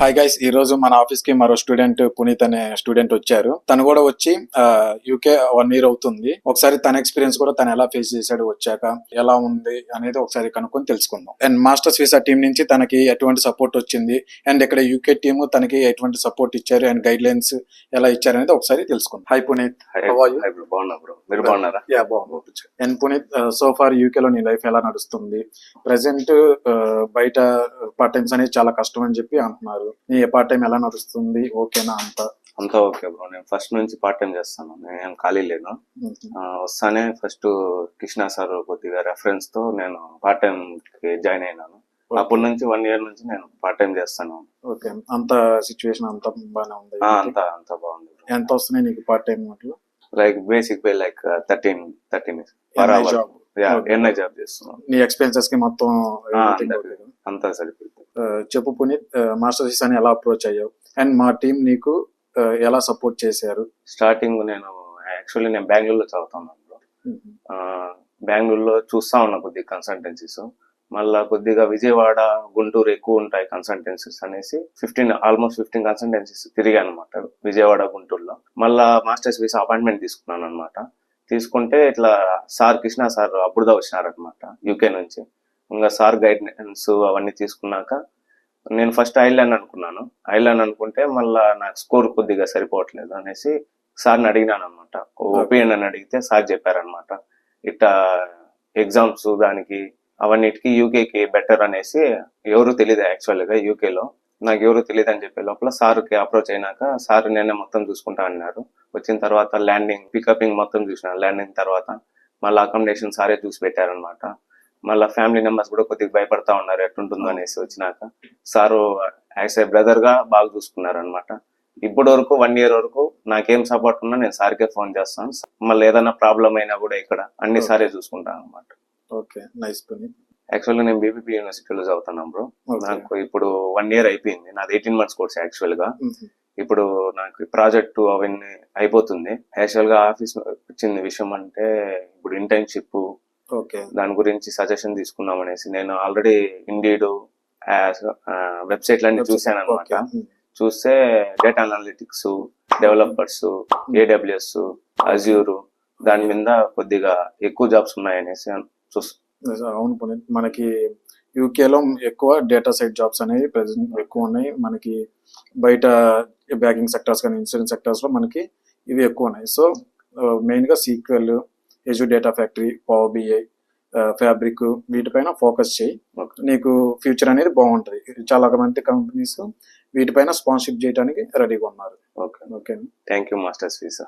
Hi guys, ఈ రోజు మన ఆఫీస్ కి మరో స్టూడెంట్ పునీత్ అనే స్టూడెంట్ వచ్చారు. తను కూడా వచ్చి యూకే 1 year అవుతుంది. ఒకసారి తన ఎక్స్పీరియన్స్ కూడా తను ఎలా ఫేస్ చేశాడు, వచ్చాక ఎలా ఉంది అనేది ఒకసారి కనుక్కొని తెలుసుకుందాం. అండ్ మాస్టర్స్ వీసా టీం నుంచి తనకి ఎటువంటి సపోర్ట్ వచ్చింది, అండ్ ఇక్కడ యూకే టీమ్ తనకి ఎటువంటి సపోర్ట్ ఇచ్చారు, అండ్ గైడ్ లైన్స్ ఎలా ఇచ్చారు అనేది ఒకసారి తెలుసుకుందాం. Hi Puneet, and Puneet, so far UK లో నీ లైఫ్ ఎలా నడుస్తుంది? ప్రెసెంట్ బయట పార్ట్ టైమ్స్ అనేది చాలా కష్టం అని చెప్పి అంటున్నారు. నీ పార్ట్ టైం ఎలా నడుస్తుంది? ఓకేనా? అంతా ఓకే బ్రో. నేను ఫస్ట్ నుంచి పార్ట్ టైం చేస్తాను, నేను ఖాళీ లేను. వస్తానే ఫస్ట్ కృష్ణ సార్ కొద్దిగా రెఫరెన్స్ తో నేను పార్ట్ టైం కి జాయిన్ అయినాను. అప్పటి నుంచి 1 year నుంచి నేను పార్ట్ టైం చేస్తాను. ఓకే, అంత సిచ్యువేషన్ అంతా బాగానే ఉంది? అంతా బాగుంది. ఎంత వస్తున్నాయి నీకు part time? Like basic pay like 13 job. NI job చేస్తున్నాను. నీ ఎక్స్పెన్సెస్ కి మొత్తం అంతా సరిపోయింది. చెప్పు పునీత్, మాస్టర్ వీసా ఎలా అప్రోచ్ అయ్యావు, అండ్ మా టీం నీకు ఎలా సపోర్ట్ చేశారు? స్టార్టింగ్ నేను బెంగళూరులో చదువుతున్నాను. బెంగళూరులో చూస్తా ఉన్నా కొద్దిగా కన్సల్టెన్సీస్, మళ్ళా కొద్దిగా విజయవాడ, గుంటూరు ఎక్కువ ఉంటాయి కన్సల్టెన్సీస్ అనేసి ఆల్మోస్ట్ 15 కన్సల్టెన్సీస్ తిరిగాను అనమాట విజయవాడ, గుంటూరులో. మళ్ళా మాస్టర్స్ వీసా అపాయింట్మెంట్ తీసుకున్నాను అనమాట. తీసుకుంటే ఇట్లా సార్ కృష్ణ సార్ అప్పుడుదా వచ్చినారనమాట యూకే నుంచి. ఇంకా సార్ గైడెన్స్ అవన్నీ తీసుకున్నాక నేను ఫస్ట్ ఐర్లాండ్ అనుకుంటే మళ్ళా నాకు స్కోర్ కొద్దిగా సరిపోవట్లేదు అనేసి సార్ని అడిగినాను అనమాట. ఒపీనియన్ అని అడిగితే సార్ చెప్పారనమాట, ఇట్లా ఎగ్జామ్స్ దానికి అవన్నిటికీ యూకేకి బెటర్ అనేసి. ఎవరు తెలియదు యాక్చువల్గా యూకేలో, నాకు ఎవరు తెలియదు అని చెప్పే లోపల సార్కి అప్రోచ్ అయినాక సార్ నేనే మొత్తం చూసుకుంటా అన్నారు. వచ్చిన తర్వాత ల్యాండింగ్, పికపింగ్ మొత్తం చూసినాను. ల్యాండింగ్ తర్వాత మళ్ళీ అకామిడేషన్ సారే చూసి పెట్టారనమాట. మళ్ళీ ఫ్యామిలీ మెంబర్స్ కూడా కొద్దిగా భయపడతా ఉన్నారు ఎట్లుంటుందో అనేసి. వచ్చినాక సారు యాజ్ ఏ బ్రదర్ గా బాగా చూసుకున్నారు అనమాట. ఇప్పటి వరకు 1 year వరకు నాకేం సపోర్ట్ ఉన్నా నేను సార్కే ఫోన్ చేస్తాను. మళ్ళీ ఏదైనా ప్రాబ్లం అయినా కూడా ఇక్కడ అన్ని సారే చూసుకుంటాను అనమాట. Okay, nice Puneet. యాక్చువల్గా నేను బీబీపీ యూనివర్సిటీలో చదువుతున్నాను బ్రో. నాకు ఇప్పుడు 1 year అయిపోయింది. నాది 18 months కోర్స్ యాక్చువల్ గా. ఇప్పుడు నాకు ప్రాజెక్ట్ అవన్నీ అయిపోతుంది. యాక్చువల్ గా ఆఫీస్ వచ్చింది విషయం అంటే ఇప్పుడు ఇంటర్న్షిప్, దాని గురించి సజెషన్ తీసుకుందాం అనేసి నేను ఆల్రెడీ ఇండీడ్ వెబ్సైట్లన్నీ చూసాను అనమాట. చూస్తే data analytics, developers, AWS, Azure దాని మీద కొద్దిగా ఎక్కువ జాబ్స్ ఉన్నాయనేసి అవును పునీత్, మనకి యూకేలో ఎక్కువ డేటా సైడ్ జాబ్స్ అనేవి ప్రెసెంట్ ఎక్కువ ఉన్నాయి. మనకి బయట బ్యాంకింగ్ సెక్టర్స్ కానీ ఇన్సూరెన్స్ సెక్టర్స్ లో మనకి ఇవి ఎక్కువ ఉన్నాయి. సో మెయిన్ గా sequel, Azure data factory, power BI, fabric వీటిపైన ఫోకస్ చేయి. నీకు ఫ్యూచర్ అనేది బాగుంటది. చాలా మంది కంపెనీస్ వీటిపైన స్పాన్సర్షిప్ చేయడానికి రెడీగా ఉన్నారు. Okay, thank you masters visa.